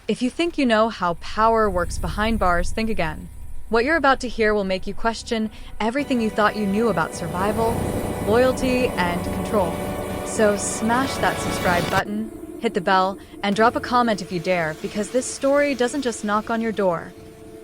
If you think you know how power works behind bars, think again. What you're about to hear will make you question everything you thought you knew about survival, loyalty, and control. So smash that subscribe button, hit the bell, and drop a comment if you dare, because this story doesn't just knock on your door,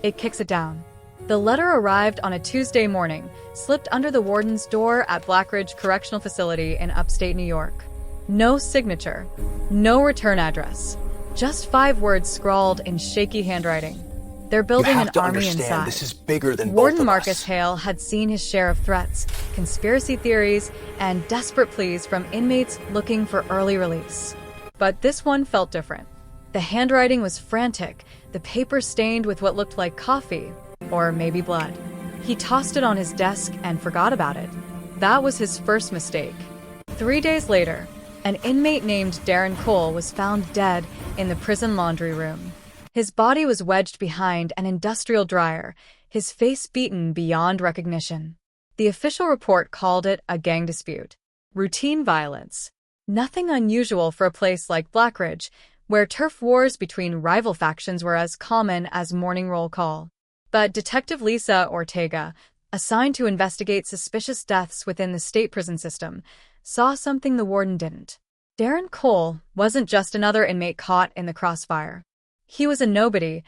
it kicks it down. The letter arrived on a Tuesday morning, slipped under the warden's door at Blackridge Correctional Facility in upstate New York. No signature, no return address. Just 5 words scrawled in shaky handwriting. They're building an army inside. This is bigger than Warden Marcus Hale had seen his share of threats, conspiracy theories, and desperate pleas from inmates looking for early release. But this one felt different. The handwriting was frantic, the paper stained with what looked like coffee, or maybe blood. He tossed it on his desk and forgot about it. That was his first mistake. 3 days later, an inmate named Darren Cole was found dead in the prison laundry room. His body was wedged behind an industrial dryer, his face beaten beyond recognition. The official report called it a gang dispute. Routine violence. Nothing unusual for a place like Blackridge, where turf wars between rival factions were as common as morning roll call. But Detective Lisa Ortega, assigned to investigate suspicious deaths within the state prison system, saw something the warden didn't. Darren Cole wasn't just another inmate caught in the crossfire. He was a nobody,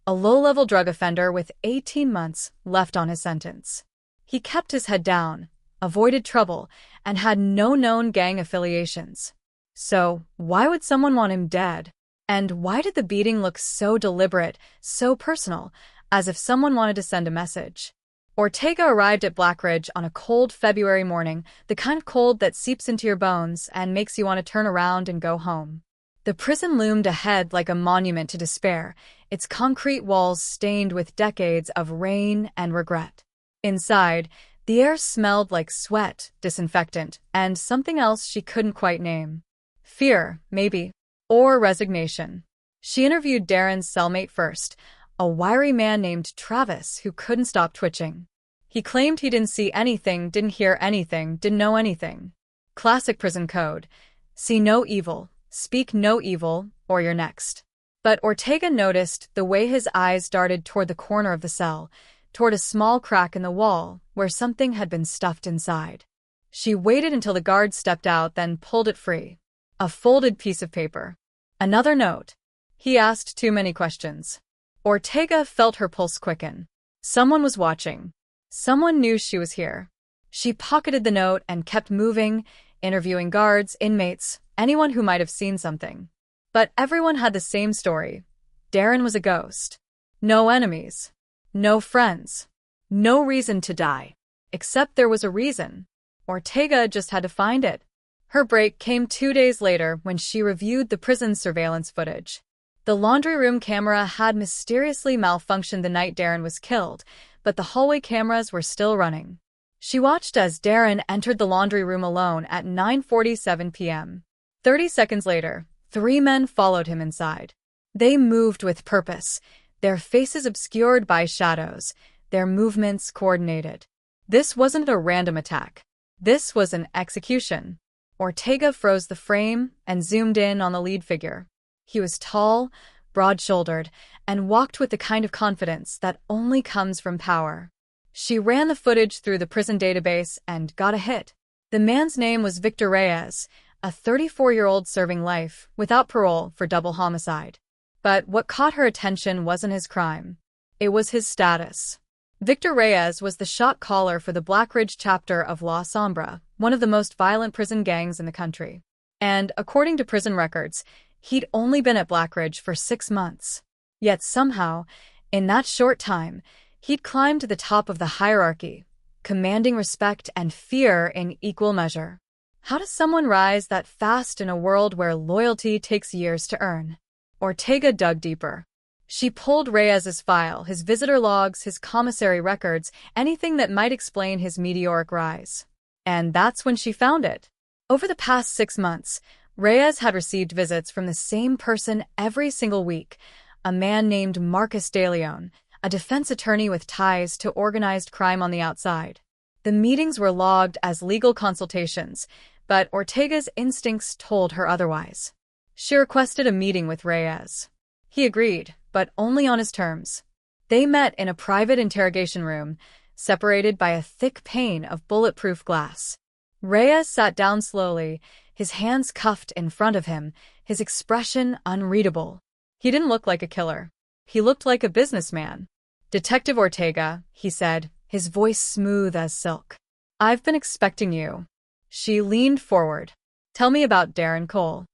a low-level drug offender with 18 months left on his sentence. He kept his head down, avoided trouble, and had no known gang affiliations. So, why would someone want him dead? And why did the beating look so deliberate, so personal, as if someone wanted to send a message? Ortega arrived at Blackridge on a cold February morning, the kind of cold that seeps into your bones and makes you want to turn around and go home. The prison loomed ahead like a monument to despair, its concrete walls stained with decades of rain and regret. Inside, the air smelled like sweat, disinfectant, and something else she couldn't quite name. Fear, maybe, or resignation. She interviewed Darren's cellmate first, a wiry man named Travis who couldn't stop twitching. He claimed he didn't see anything, didn't hear anything, didn't know anything. Classic prison code. See no evil, speak no evil, or you're next. But Ortega noticed the way his eyes darted toward the corner of the cell, toward a small crack in the wall where something had been stuffed inside. She waited until the guard stepped out, then pulled it free. A folded piece of paper. Another note. He asked too many questions. Ortega felt her pulse quicken. Someone was watching. Someone knew she was here. She pocketed the note and kept moving, interviewing guards, inmates, anyone who might have seen something. But everyone had the same story. Darren was a ghost. No enemies. No friends. No reason to die. Except there was a reason. Ortega just had to find it. Her break came 2 days later when she reviewed the prison's surveillance footage. The laundry room camera had mysteriously malfunctioned the night Darren was killed, but the hallway cameras were still running. She watched as Darren entered the laundry room alone at 9:47 p.m. 30 seconds later, 3 men followed him inside. They moved with purpose, their faces obscured by shadows, their movements coordinated. This wasn't a random attack. This was an execution. Ortega froze the frame and zoomed in on the lead figure. He was tall, broad-shouldered, and walked with the kind of confidence that only comes from power. She ran the footage through the prison database and got a hit. The man's name was Victor Reyes, a 34-year-old serving life without parole for double homicide. But what caught her attention wasn't his crime. It was his status. Victor Reyes was the shot caller for the Blackridge chapter of La Sombra, one of the most violent prison gangs in the country. And, according to prison records, he'd only been at Blackridge for 6 months. Yet somehow, in that short time, he'd climbed to the top of the hierarchy, commanding respect and fear in equal measure. How does someone rise that fast in a world where loyalty takes years to earn? Ortega dug deeper. She pulled Reyes's file, his visitor logs, his commissary records, anything that might explain his meteoric rise. And that's when she found it. Over the past 6 months, Reyes had received visits from the same person every single week, a man named Marcus De Leon, a defense attorney with ties to organized crime on the outside. The meetings were logged as legal consultations, but Ortega's instincts told her otherwise. She requested a meeting with Reyes. He agreed, but only on his terms. They met in a private interrogation room, separated by a thick pane of bulletproof glass. Reyes sat down slowly, his hands cuffed in front of him, his expression unreadable. He didn't look like a killer. He looked like a businessman. "Detective Ortega," he said, his voice smooth as silk. "I've been expecting you." She leaned forward. "Tell me about Darren Cole."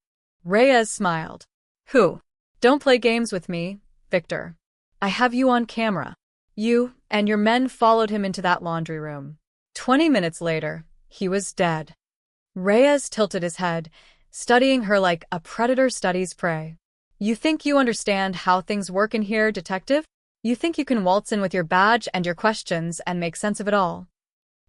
Reyes smiled. "Who? Don't play games with me, Victor. I have you on camera. You and your men followed him into that laundry room. 20 minutes later, he was dead." Reyes tilted his head, studying her like a predator studies prey. "You think you understand how things work in here, detective? You think you can waltz in with your badge and your questions and make sense of it all?"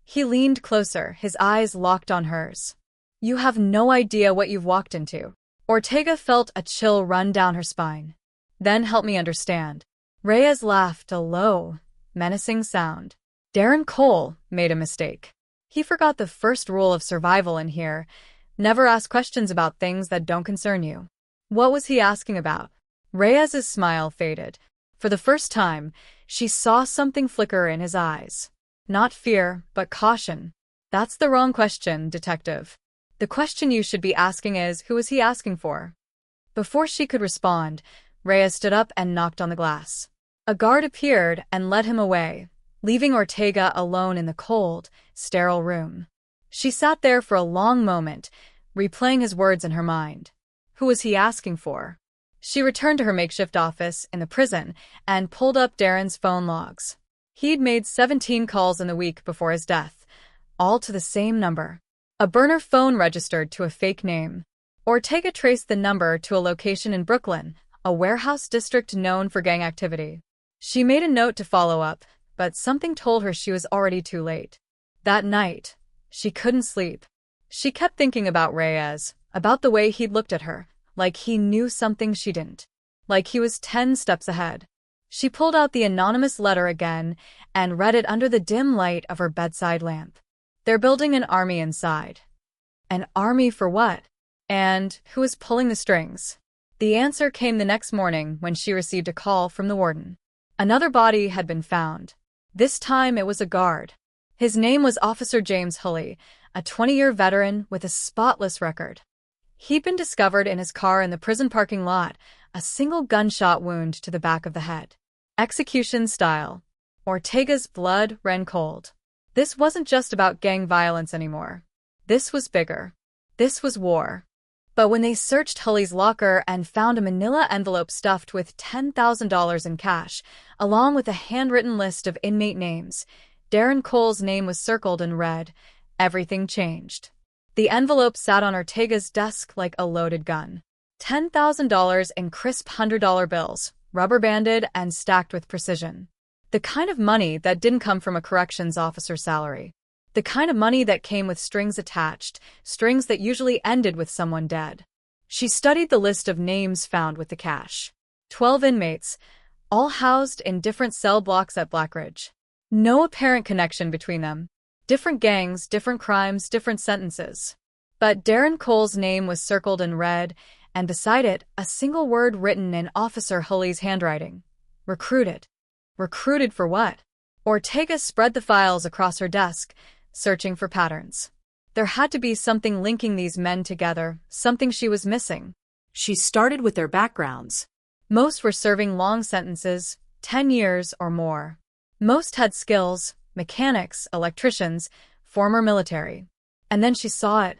He leaned closer, his eyes locked on hers. "You have no idea what you've walked into." Ortega felt a chill run down her spine. "Then help me understand." Reyes laughed, a low, menacing sound. "Darren Cole made a mistake. He forgot the first rule of survival in here: never ask questions about things that don't concern you." "What was he asking about?" Reyes's smile faded. For the first time, she saw something flicker in his eyes. Not fear, but caution. "That's the wrong question, detective. The question you should be asking is, who is he asking for?" Before she could respond, Reyes stood up and knocked on the glass. A guard appeared and led him away, leaving Ortega alone in the cold, sterile room. She sat there for a long moment, replaying his words in her mind. Who was he asking for? She returned to her makeshift office in the prison and pulled up Darren's phone logs. He'd made 17 calls in the week before his death, all to the same number. A burner phone registered to a fake name. Ortega traced the number to a location in Brooklyn, a warehouse district known for gang activity. She made a note to follow up, but something told her she was already too late. That night, she couldn't sleep. She kept thinking about Reyes, about the way he'd looked at her, like he knew something she didn't. Like he was 10 steps ahead. She pulled out the anonymous letter again and read it under the dim light of her bedside lamp. "They're building an army inside." An army for what? And who is pulling the strings? The answer came the next morning when she received a call from the warden. Another body had been found. This time it was a guard. His name was Officer James Hulley, a 20-year veteran with a spotless record. He'd been discovered in his car in the prison parking lot, a single gunshot wound to the back of the head. Execution style. Ortega's blood ran cold. This wasn't just about gang violence anymore. This was bigger. This was war. But when they searched Hulley's locker and found a manila envelope stuffed with $10,000 in cash, along with a handwritten list of inmate names, Darren Cole's name was circled in red. Everything changed. The envelope sat on Ortega's desk like a loaded gun. $10,000 in crisp $100 bills, rubber-banded and stacked with precision. The kind of money that didn't come from a corrections officer's salary. The kind of money that came with strings attached, strings that usually ended with someone dead. She studied the list of names found with the cash. 12 inmates, all housed in different cell blocks at Blackridge. No apparent connection between them. Different gangs, different crimes, different sentences. But Darren Cole's name was circled in red, and beside it, a single word written in Officer Hulley's handwriting. Recruited. Recruited for what? Ortega spread the files across her desk, searching for patterns. There had to be something linking these men together, something she was missing. She started with their backgrounds. Most were serving long sentences, 10 years or more. Most had skills, mechanics, electricians, former military. And then she saw it.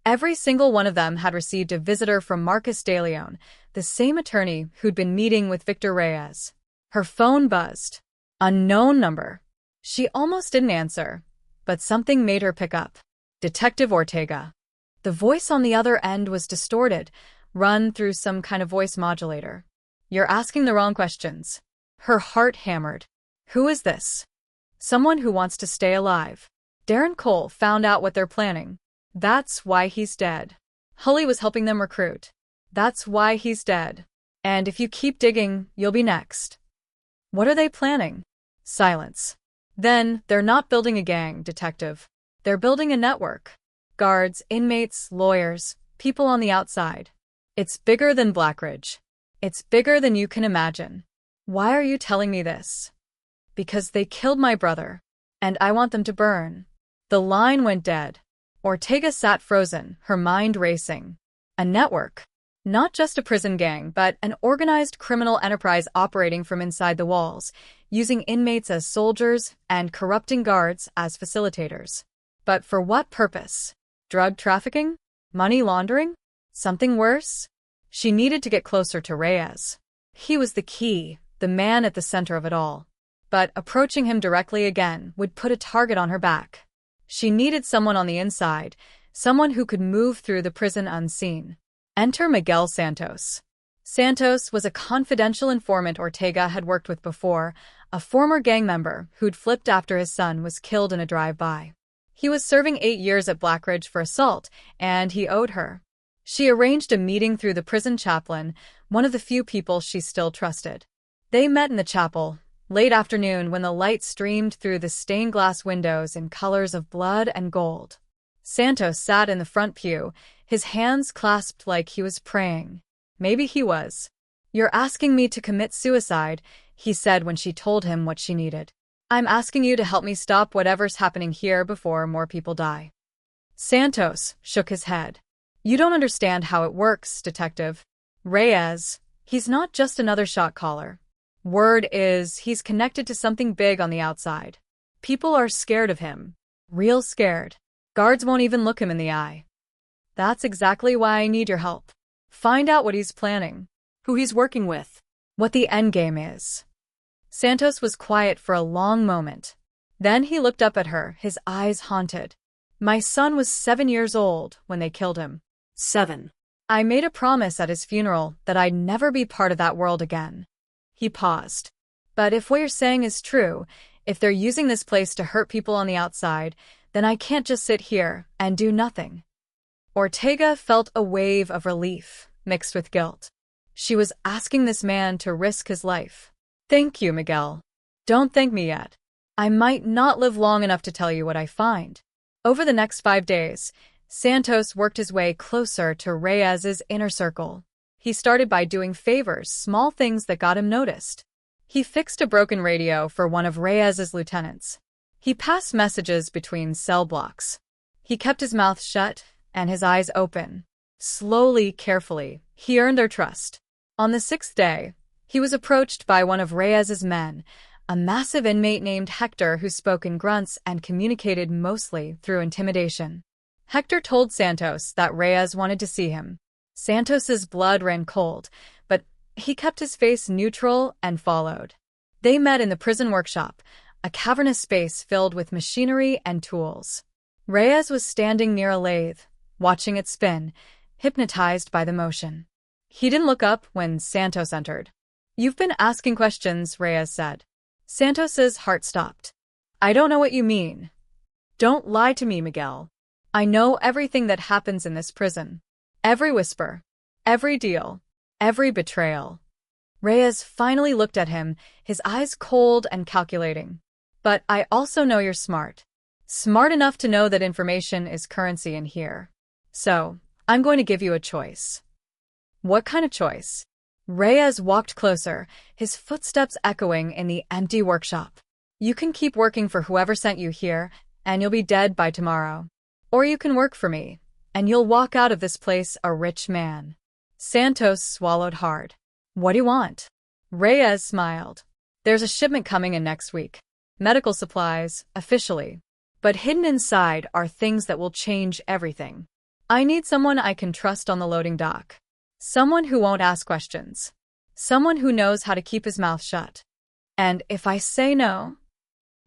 Every single one of them had received a visitor from Marcus De Leon, the same attorney who'd been meeting with Victor Reyes. Her phone buzzed. Unknown number. She almost didn't answer, but something made her pick up. Detective Ortega. The voice on the other end was distorted, run through some kind of voice modulator. "You're asking the wrong questions." Her heart hammered. "Who is this?" "Someone who wants to stay alive. Darren Cole found out what they're planning. That's why he's dead. Hulley was helping them recruit. That's why he's dead. And if you keep digging, you'll be next." "What are they planning?" Silence. "Then, they're not building a gang, detective. They're building a network. Guards, inmates, lawyers, people on the outside. It's bigger than Blackridge. It's bigger than you can imagine. Why are you telling me this? Because they killed my brother, and I want them to burn. The line went dead. Ortega sat frozen, her mind racing. A network. Not just a prison gang, but an organized criminal enterprise operating from inside the walls, using inmates as soldiers and corrupting guards as facilitators. But for what purpose? Drug trafficking? Money laundering? Something worse? She needed to get closer to Reyes. He was the key, the man at the center of it all. But approaching him directly again would put a target on her back. She needed someone on the inside, someone who could move through the prison unseen. Enter Miguel Santos. Santos was a confidential informant Ortega had worked with before, a former gang member who'd flipped after his son was killed in a drive-by. He was serving 8 years at Blackridge for assault, and he owed her. She arranged a meeting through the prison chaplain, one of the few people she still trusted. They met in the chapel, late afternoon when the light streamed through the stained glass windows in colors of blood and gold. Santos sat in the front pew, his hands clasped like he was praying. Maybe he was. "You're asking me to commit suicide," he said when she told him what she needed. "I'm asking you to help me stop whatever's happening here before more people die." Santos shook his head. "You don't understand how it works, Detective. Reyes, he's not just another shot caller. Word is he's connected to something big on the outside. People are scared of him. Real scared. Guards won't even look him in the eye. That's exactly why I need your help. Find out what he's planning, who he's working with, what the endgame is." Santos was quiet for a long moment. Then he looked up at her, his eyes haunted. "My son was 7 years old when they killed him. 7. I made a promise at his funeral that I'd never be part of that world again." He paused. "But if what you're saying is true, if they're using this place to hurt people on the outside, then I can't just sit here and do nothing." Ortega felt a wave of relief, mixed with guilt. She was asking this man to risk his life. "Thank you, Miguel. Don't thank me yet. I might not live long enough to tell you what I find." Over the next 5 days, Santos worked his way closer to Reyes's inner circle. He started by doing favors, small things that got him noticed. He fixed a broken radio for one of Reyes's lieutenants. He passed messages between cell blocks. He kept his mouth shut and his eyes open. Slowly, carefully, he earned their trust. On the 6th day, he was approached by one of Reyes's men, a massive inmate named Hector who spoke in grunts and communicated mostly through intimidation. Hector told Santos that Reyes wanted to see him. Santos's blood ran cold, but he kept his face neutral and followed. They met in the prison workshop, a cavernous space filled with machinery and tools. Reyes was standing near a lathe, watching it spin, hypnotized by the motion. He didn't look up when Santos entered. "You've been asking questions," Reyes said. Santos's heart stopped. "I don't know what you mean." "Don't lie to me, Miguel. I know everything that happens in this prison. Every whisper, every deal, every betrayal." Reyes finally looked at him, his eyes cold and calculating. "But I also know you're smart. Smart enough to know that information is currency in here. So, I'm going to give you a choice." "What kind of choice?" Reyes walked closer, his footsteps echoing in the empty workshop. "You can keep working for whoever sent you here, and you'll be dead by tomorrow. Or you can work for me, and you'll walk out of this place a rich man." Santos swallowed hard. "What do you want?" Reyes smiled. "There's a shipment coming in next week. Medical supplies, officially. But hidden inside are things that will change everything. I need someone I can trust on the loading dock. Someone who won't ask questions. Someone who knows how to keep his mouth shut. And if I say no..."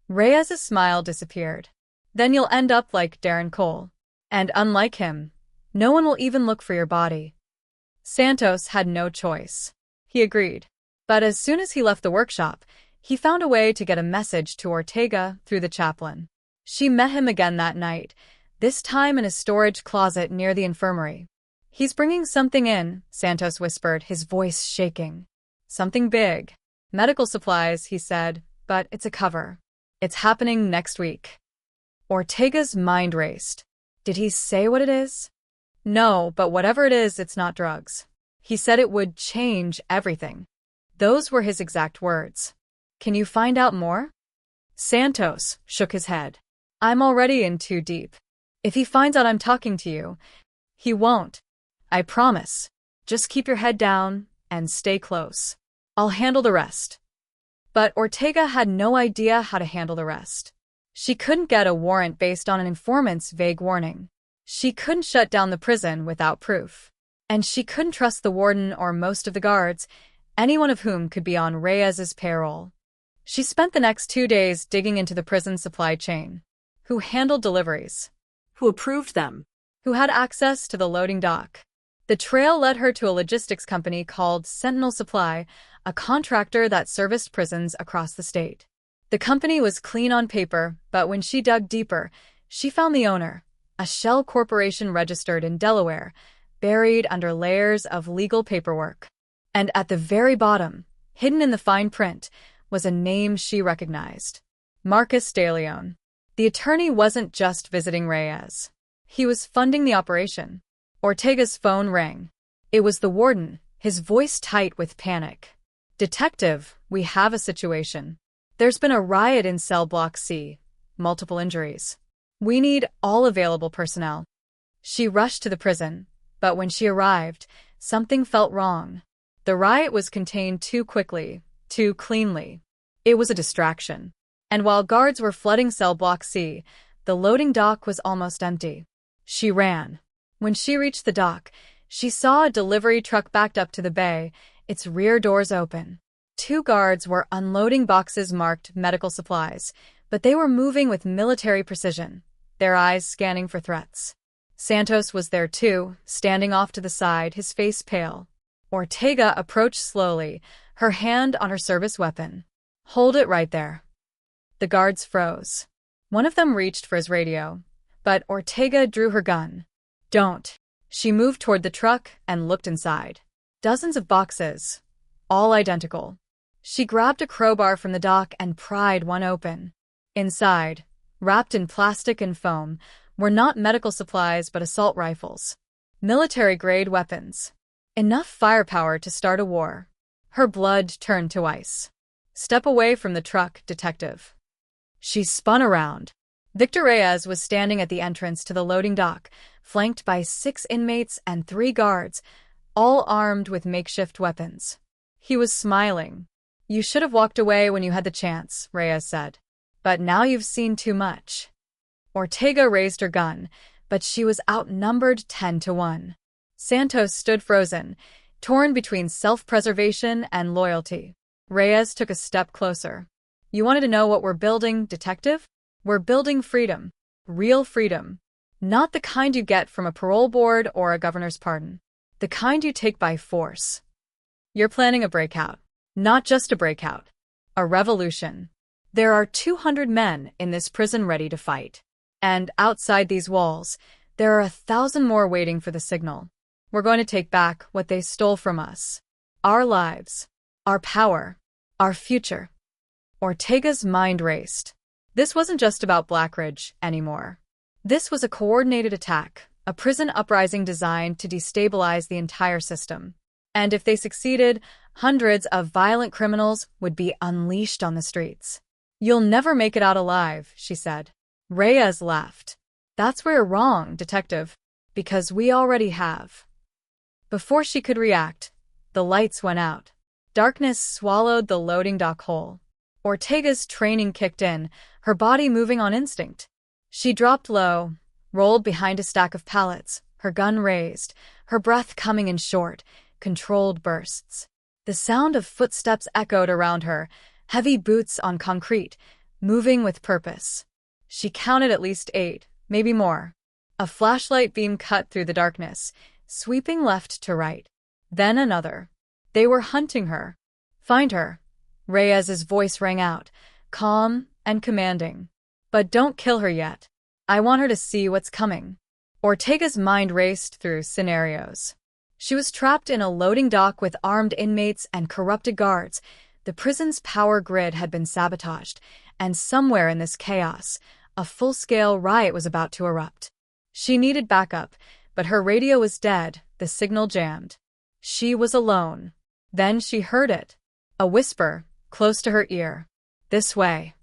Reyes's smile disappeared. "Then you'll end up like Darren Cole. And unlike him, no one will even look for your body." Santos had no choice. He agreed. But as soon as he left the workshop, he found a way to get a message to Ortega through the chaplain. She met him again that night, this time in a storage closet near the infirmary. "He's bringing something in," Santos whispered, his voice shaking. "Something big. Medical supplies," he said, "but it's a cover. It's happening next week." Ortega's mind raced. Did he say what it is? No, but whatever it is, it's not drugs. He said it would change everything. Those were his exact words. Can you find out more? Santos shook his head. I'm already in too deep. If he finds out I'm talking to you, he won't. I promise. Just keep your head down and stay close. I'll handle the rest. But Ortega had no idea how to handle the rest. She couldn't get a warrant based on an informant's vague warning. She couldn't shut down the prison without proof. And she couldn't trust the warden or most of the guards, any one of whom could be on Reyes's payroll. She spent the next 2 days digging into the prison supply chain. Who handled deliveries? Who approved them? Who had access to the loading dock? The trail led her to a logistics company called Sentinel Supply, a contractor that serviced prisons across the state. The company was clean on paper, but when she dug deeper, she found the owner, a shell corporation registered in Delaware, buried under layers of legal paperwork. And at the very bottom, hidden in the fine print, was a name she recognized. Marcus De Leon. The attorney wasn't just visiting Reyes. He was funding the operation. Ortega's phone rang. It was the warden, his voice tight with panic. Detective, we have a situation. There's been a riot in cell block C. Multiple injuries. We need all available personnel. She rushed to the prison, but when she arrived, something felt wrong. The riot was contained too quickly, too cleanly. It was a distraction. And while guards were flooding cell block C, the loading dock was almost empty. She ran. When she reached the dock, she saw a delivery truck backed up to the bay, its rear doors open. 2 guards were unloading boxes marked medical supplies, but they were moving with military precision, their eyes scanning for threats. Santos was there too, standing off to the side, his face pale. Ortega approached slowly, her hand on her service weapon. Hold it right there. The guards froze. One of them reached for his radio, but Ortega drew her gun. Don't. She moved toward the truck and looked inside. Dozens of boxes, all identical. She grabbed a crowbar from the dock and pried one open. Inside, wrapped in plastic and foam, were not medical supplies but assault rifles. Military-grade weapons. Enough firepower to start a war. Her blood turned to ice. Step away from the truck, detective. She spun around. Victor Reyes was standing at the entrance to the loading dock, flanked by 6 inmates and 3 guards, all armed with makeshift weapons. He was smiling. You should have walked away when you had the chance, Reyes said. But now you've seen too much. Ortega raised her gun, but she was outnumbered 10-1. Santos stood frozen, torn between self-preservation and loyalty. Reyes took a step closer. You wanted to know what we're building, detective? We're building freedom. Real freedom. Not the kind you get from a parole board or a governor's pardon. The kind you take by force. You're planning a breakout. Not just a breakout. A revolution. There are 200 men in this prison ready to fight. And outside these walls, there are 1,000 more waiting for the signal. We're going to take back what they stole from us. Our lives. Our power. Our future. Ortega's mind raced. This wasn't just about Blackridge anymore. This was a coordinated attack, a prison uprising designed to destabilize the entire system. And if they succeeded, hundreds of violent criminals would be unleashed on the streets. You'll never make it out alive, she said. Reyes laughed. That's where you're wrong, detective, because we already have. Before she could react, the lights went out. Darkness swallowed the loading dock whole. Ortega's training kicked in, her body moving on instinct. She dropped low, rolled behind a stack of pallets, her gun raised, her breath coming in short, controlled bursts. The sound of footsteps echoed around her, heavy boots on concrete, moving with purpose. She counted at least 8, maybe more. A flashlight beam cut through the darkness, sweeping left to right. Then another. They were hunting her. Find her. Reyes's voice rang out, calm and commanding. But don't kill her yet. I want her to see what's coming. Ortega's mind raced through scenarios. She was trapped in a loading dock with armed inmates and corrupted guards. The prison's power grid had been sabotaged, and somewhere in this chaos, a full-scale riot was about to erupt. She needed backup, but her radio was dead, the signal jammed. She was alone. Then she heard it. A whisper, close to her ear. This way.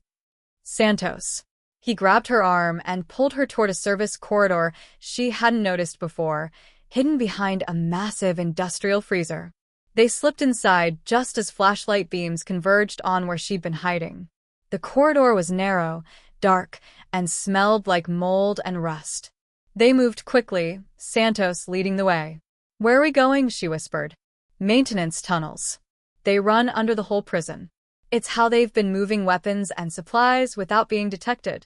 Santos. He grabbed her arm and pulled her toward a service corridor she hadn't noticed before, hidden behind a massive industrial freezer. They slipped inside just as flashlight beams converged on where she'd been hiding. The corridor was narrow, dark, and smelled like mold and rust. They moved quickly, Santos leading the way. Where are we going? She whispered. Maintenance tunnels. They run under the whole prison. It's how they've been moving weapons and supplies without being detected.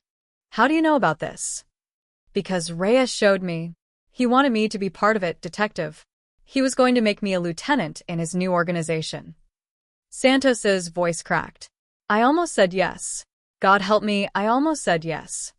How do you know about this? Because Reyes showed me. He wanted me to be part of it, detective. He was going to make me a lieutenant in his new organization. Santos's voice cracked. I almost said yes. God help me, I almost said yes.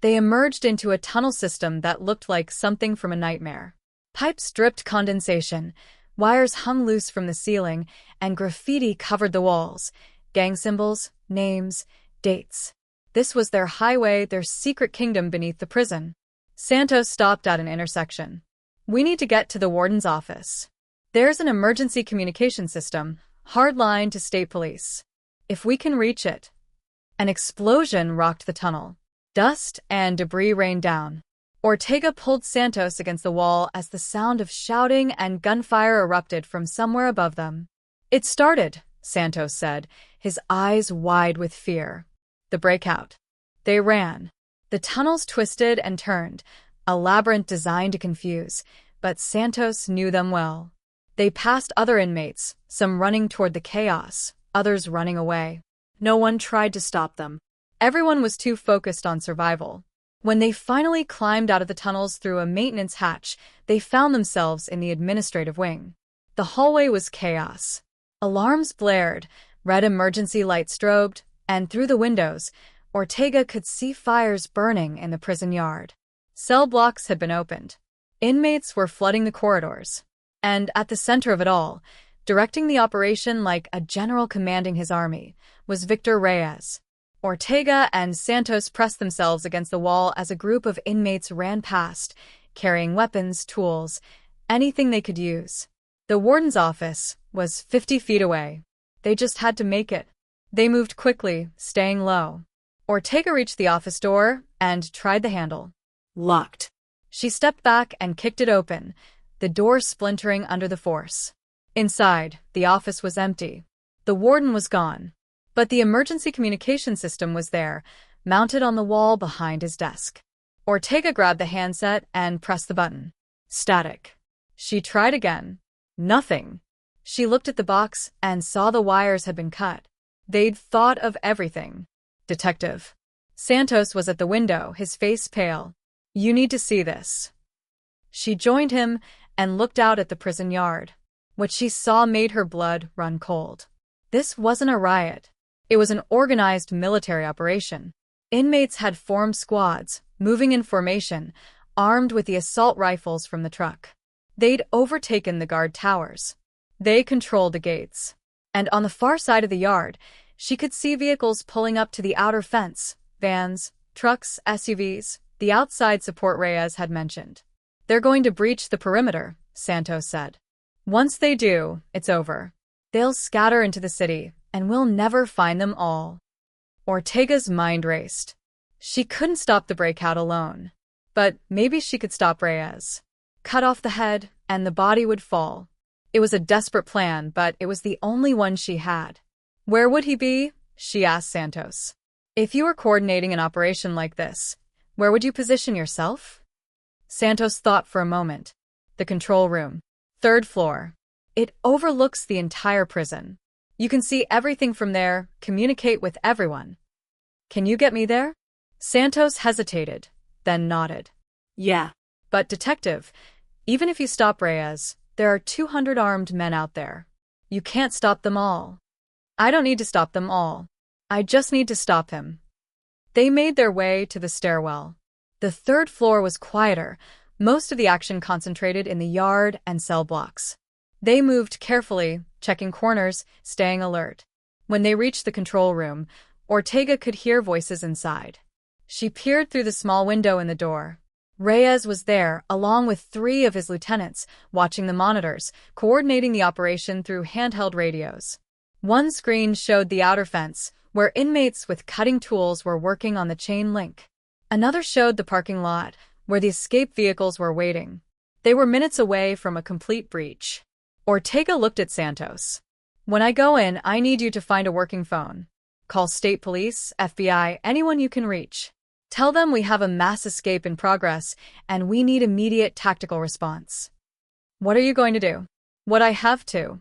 They emerged into a tunnel system that looked like something from a nightmare. Pipes dripped condensation, wires hung loose from the ceiling, and graffiti covered the walls. Gang symbols, names, dates. This was their highway, their secret kingdom beneath the prison. Santos stopped at an intersection. We need to get to the warden's office. There's an emergency communication system, hard line to state police. If we can reach it. An explosion rocked the tunnel. Dust and debris rained down. Ortega pulled Santos against the wall as the sound of shouting and gunfire erupted from somewhere above them. It started, Santos said, his eyes wide with fear. The breakout. They ran. The tunnels twisted and turned, a labyrinth designed to confuse, but Santos knew them well. They passed other inmates, some running toward the chaos, others running away. No one tried to stop them. Everyone was too focused on survival. When they finally climbed out of the tunnels through a maintenance hatch, they found themselves in the administrative wing. The hallway was chaos. Alarms blared, red emergency lights strobed, and through the windows, Ortega could see fires burning in the prison yard. Cell blocks had been opened. Inmates were flooding the corridors. And at the center of it all, directing the operation like a general commanding his army, was Victor Reyes. Ortega and Santos pressed themselves against the wall as a group of inmates ran past, carrying weapons, tools, anything they could use. The warden's office was 50 feet away. They just had to make it. They moved quickly, staying low. Ortega reached the office door and tried the handle. Locked. She stepped back and kicked it open, the door splintering under the force. Inside, the office was empty. The warden was gone. But the emergency communication system was there, mounted on the wall behind his desk. Ortega grabbed the handset and pressed the button. Static. She tried again. Nothing. She looked at the box and saw the wires had been cut. They'd thought of everything. Detective. Santos was at the window, his face pale. You need to see this. She joined him and looked out at the prison yard. What she saw made her blood run cold. This wasn't a riot. It was an organized military operation. Inmates had formed squads, moving in formation, armed with the assault rifles from the truck. They'd overtaken the guard towers. They controlled the gates. And on the far side of the yard, she could see vehicles pulling up to the outer fence, vans, trucks, SUVs, the outside support Reyes had mentioned. They're going to breach the perimeter, Santos said. Once they do, it's over. They'll scatter into the city, and we'll never find them all. Ortega's mind raced. She couldn't stop the breakout alone. But maybe she could stop Reyes. Cut off the head, and the body would fall. It was a desperate plan, but it was the only one she had. Where would he be? She asked Santos. If you were coordinating an operation like this, where would you position yourself? Santos thought for a moment. The control room. 3rd floor. It overlooks the entire prison. You can see everything from there, communicate with everyone. Can you get me there? Santos hesitated, then nodded. Yeah. But detective, even if you stop Reyes, there are 200 armed men out there. You can't stop them all. I don't need to stop them all. I just need to stop him. They made their way to the stairwell. The 3rd floor was quieter, most of the action concentrated in the yard and cell blocks. They moved carefully, checking corners, staying alert. When they reached the control room, Ortega could hear voices inside. She peered through the small window in the door. Reyes was there, along with 3 of his lieutenants, watching the monitors, coordinating the operation through handheld radios. One screen showed the outer fence, where inmates with cutting tools were working on the chain link. Another showed the parking lot, where the escape vehicles were waiting. They were minutes away from a complete breach. Ortega looked at Santos. "When I go in, I need you to find a working phone. Call state police, FBI, anyone you can reach. Tell them we have a mass escape in progress, and we need immediate tactical response." "What are you going to do?" "What I have to."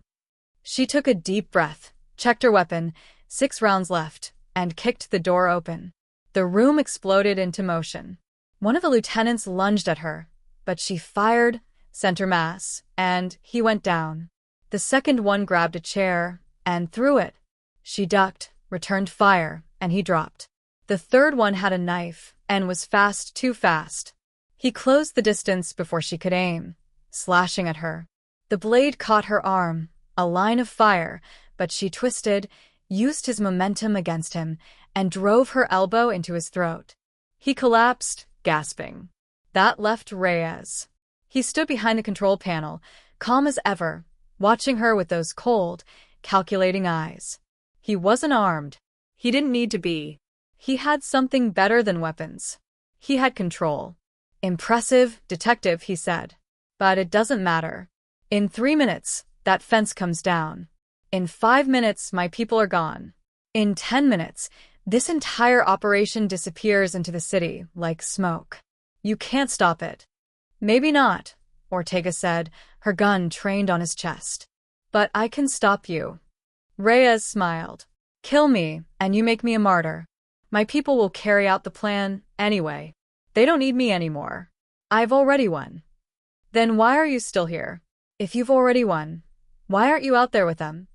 She took a deep breath, checked her weapon, 6 rounds left, and kicked the door open. The room exploded into motion. One of the lieutenants lunged at her, but she fired, center mass, and he went down. The second one grabbed a chair and threw it. She ducked, returned fire, and he dropped. The third one had a knife and was fast, too fast. He closed the distance before she could aim, slashing at her. The blade caught her arm, a line of fire, but she twisted, used his momentum against him, and drove her elbow into his throat. He collapsed, gasping. That left Reyes. He stood behind the control panel, calm as ever, watching her with those cold, calculating eyes. He wasn't armed. He didn't need to be. He had something better than weapons. He had control. "Impressive, detective," he said. "But it doesn't matter. In 3 minutes, that fence comes down. In 5 minutes, my people are gone. In 10 minutes, this entire operation disappears into the city like smoke. You can't stop it." "Maybe not," Ortega said, her gun trained on his chest. "But I can stop you." Reyes smiled. "Kill me, and you make me a martyr. My people will carry out the plan anyway. They don't need me anymore. I've already won." "Then why are you still here? If you've already won, why aren't you out there with them?"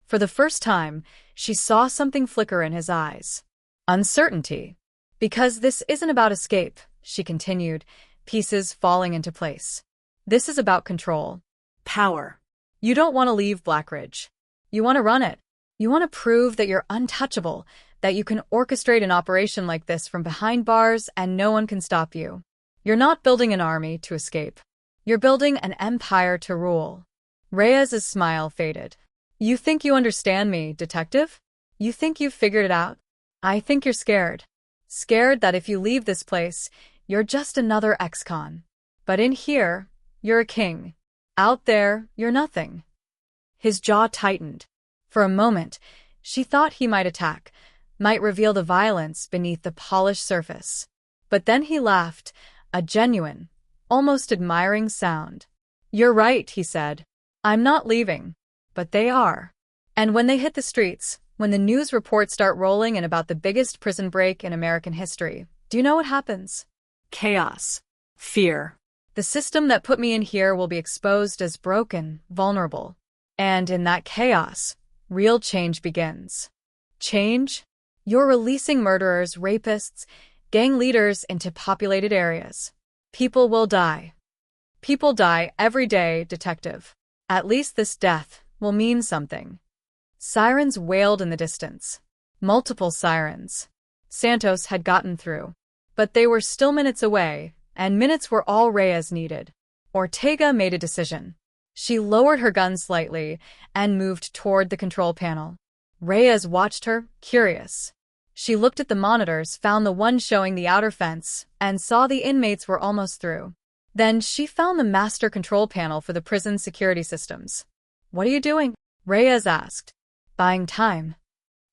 For the first time, she saw something flicker in his eyes. Uncertainty. "Because this isn't about escape," she continued, pieces falling into place. "This is about control. Power. You don't want to leave Blackridge. You want to run it. You want to prove that you're untouchable, that you can orchestrate an operation like this from behind bars and no one can stop you. You're not building an army to escape. You're building an empire to rule." Reyes's smile faded. "You think you understand me, detective? You think you've figured it out? I think you're scared. Scared that if you leave this place, you're just another ex-con. But in here, you're a king. Out there, you're nothing." His jaw tightened. For a moment, she thought he might attack, might reveal the violence beneath the polished surface. But then he laughed, a genuine, almost admiring sound. "You're right," he said. "I'm not leaving. But they are. And when they hit the streets, when the news reports start rolling in about the biggest prison break in American history, do you know what happens? Chaos. Fear. The system that put me in here will be exposed as broken, vulnerable. And in that chaos, real change begins." Change? You're releasing murderers, rapists, gang leaders into populated areas. People will die. People die every day, detective. At least this death will mean something. Sirens wailed in the distance. Multiple sirens. Santos had gotten through. But they were still minutes away, and minutes were all Reyes needed. Ortega made a decision. She lowered her gun slightly and moved toward the control panel. Reyes watched her, curious. She looked at the monitors, found the one showing the outer fence, and saw the inmates were almost through. Then she found the master control panel for the prison security systems. "What are you doing?" Reyes asked. "Buying time."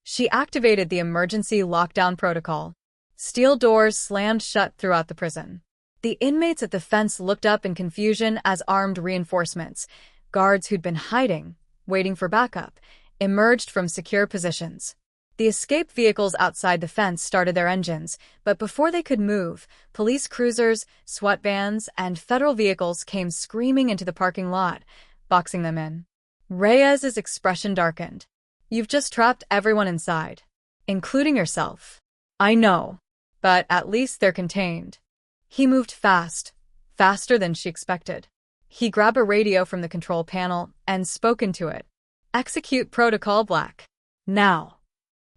She activated the emergency lockdown protocol. Steel doors slammed shut throughout the prison. The inmates at the fence looked up in confusion as armed reinforcements, guards who'd been hiding, waiting for backup, emerged from secure positions. The escape vehicles outside the fence started their engines, but before they could move, police cruisers, SWAT vans, and federal vehicles came screaming into the parking lot, boxing them in. Reyes's expression darkened. "You've just trapped everyone inside, including yourself." "I know, but at least they're contained." He moved fast, faster than she expected. He grabbed a radio from the control panel and spoke into it. "Execute Protocol Black. Now."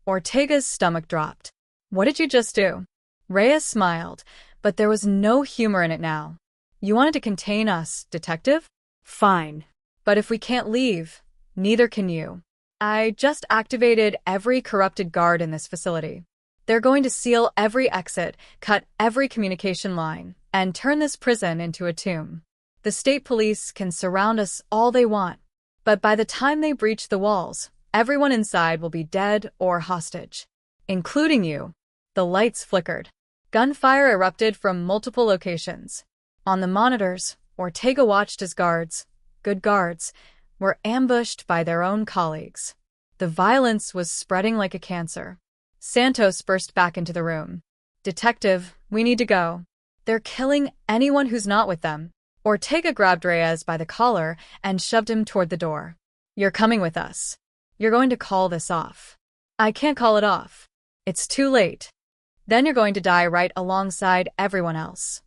Ortega's stomach dropped. "What did you just do?" Reyes smiled, But there was no humor in it now. You wanted to contain us, detective? Fine. But if we can't leave, neither can you. I just activated every corrupted guard in this facility. They're going to seal every exit, cut every communication line, and turn this prison into a tomb. The state police can surround us all they want, but by the time they breach the walls, everyone inside will be dead or hostage. Including you. The lights flickered. Gunfire erupted from multiple locations. On the monitors, Ortega watched as guards, good guards, were ambushed by their own colleagues. The violence was spreading like a cancer. Santos burst back into the room. Detective, we need to go. They're killing anyone who's not with them. Ortega grabbed Reyes by the collar and shoved him toward the door. You're coming with us. You're going to call this off. I can't call it off. It's too late. Then you're going to die right alongside everyone else.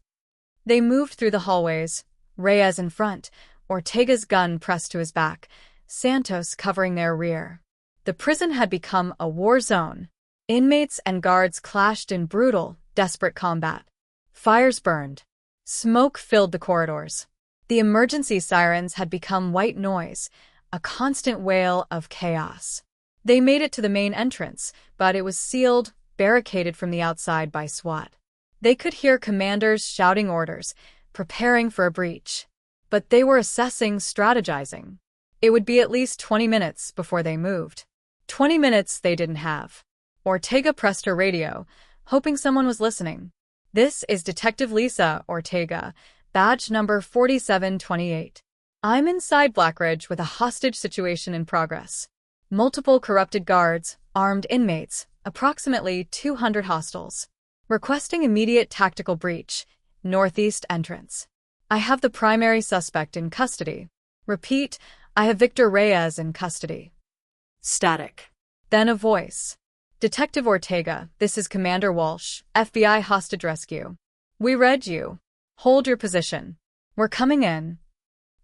They moved through the hallways, Reyes in front, Ortega's gun pressed to his back, Santos covering their rear. The prison had become a war zone. Inmates and guards clashed in brutal, desperate combat. Fires burned. Smoke filled the corridors. The emergency sirens had become white noise, a constant wail of chaos. They made it to the main entrance, but it was sealed, barricaded from the outside by SWAT. They could hear commanders shouting orders, preparing for a breach. But they were assessing, strategizing. It would be at least 20 minutes before they moved. 20 minutes they didn't have. Ortega pressed her radio, hoping someone was listening. This is Detective Lisa Ortega, badge number 4728. I'm inside Blackridge with a hostage situation in progress. Multiple corrupted guards, armed inmates, approximately 200 hostiles. Requesting immediate tactical breach, northeast entrance. I have the primary suspect in custody. Repeat, I have Victor Reyes in custody. Static. Then a voice. Detective Ortega, this is Commander Walsh, FBI Hostage Rescue. We read you. Hold your position. We're coming in.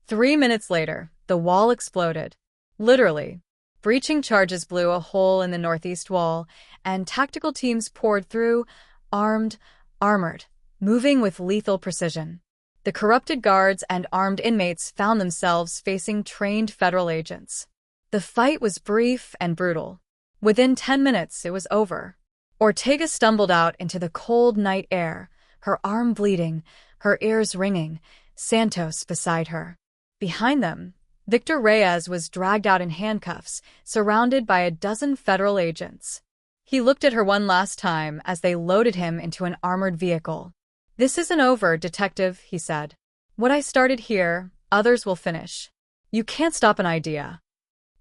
3 minutes later, the wall exploded. Literally. Breaching charges blew a hole in the northeast wall, and tactical teams poured through, armed, armored, moving with lethal precision. The corrupted guards and armed inmates found themselves facing trained federal agents. The fight was brief and brutal. Within 10 minutes, it was over. Ortega stumbled out into the cold night air, her arm bleeding, her ears ringing, Santos beside her. Behind them, Victor Reyes was dragged out in handcuffs, surrounded by a dozen federal agents. He looked at her one last time as they loaded him into an armored vehicle. This isn't over, Detective, he said. What I started here, others will finish. You can't stop an idea.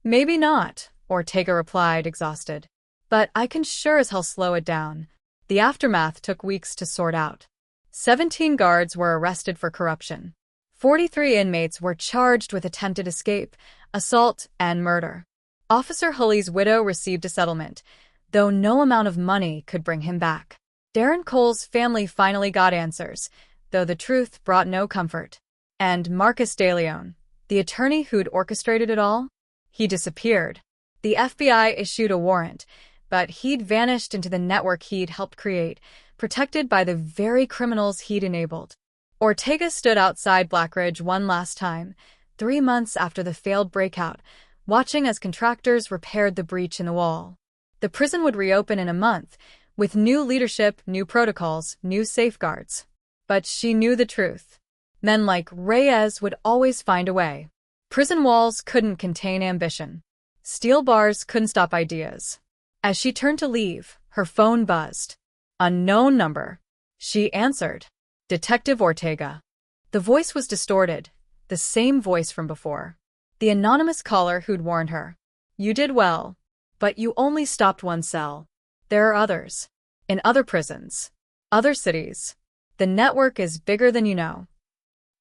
Maybe not, Ortega replied, exhausted. But I can sure as hell slow it down. The aftermath took weeks to sort out. 17 guards were arrested for corruption. 43 inmates were charged with attempted escape, assault, and murder. Officer Hulley's widow received a settlement, though no amount of money could bring him back. Darren Cole's family finally got answers, though the truth brought no comfort. And Marcus DeLeon, the attorney who'd orchestrated it all? He disappeared. The FBI issued a warrant, but he'd vanished into the network he'd helped create, protected by the very criminals he'd enabled. Ortega stood outside Blackridge one last time, 3 months after the failed breakout, watching as contractors repaired the breach in the wall. The prison would reopen in a month, with new leadership, new protocols, new safeguards. But she knew the truth. Men like Reyes would always find a way. Prison walls couldn't contain ambition. Steel bars couldn't stop ideas. As she turned to leave, her phone buzzed. Unknown number. She answered. Detective Ortega. The voice was distorted, the same voice from before. The anonymous caller who'd warned her. You did well, but you only stopped one cell. There are others. In other prisons. Other cities. The network is bigger than you know.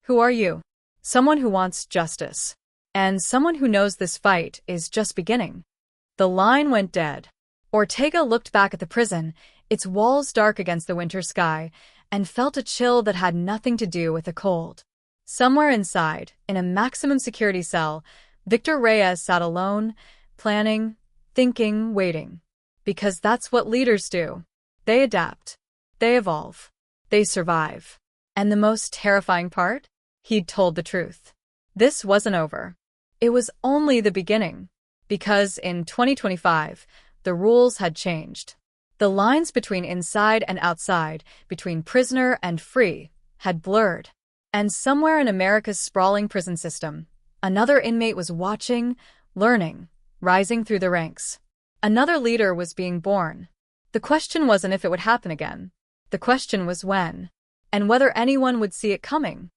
Who are you? Someone who wants justice. And someone who knows this fight is just beginning. The line went dead. Ortega looked back at the prison, its walls dark against the winter sky, and felt a chill that had nothing to do with the cold. Somewhere inside, in a maximum security cell, Victor Reyes sat alone, planning, thinking, waiting. Because that's what leaders do. They adapt. They evolve. They survive. And the most terrifying part? He'd told the truth. This wasn't over. It was only the beginning. Because in 2025, the rules had changed. The lines between inside and outside, between prisoner and free, had blurred. And somewhere in America's sprawling prison system, another inmate was watching, learning, rising through the ranks. Another leader was being born. The question wasn't if it would happen again. The question was when, and whether anyone would see it coming.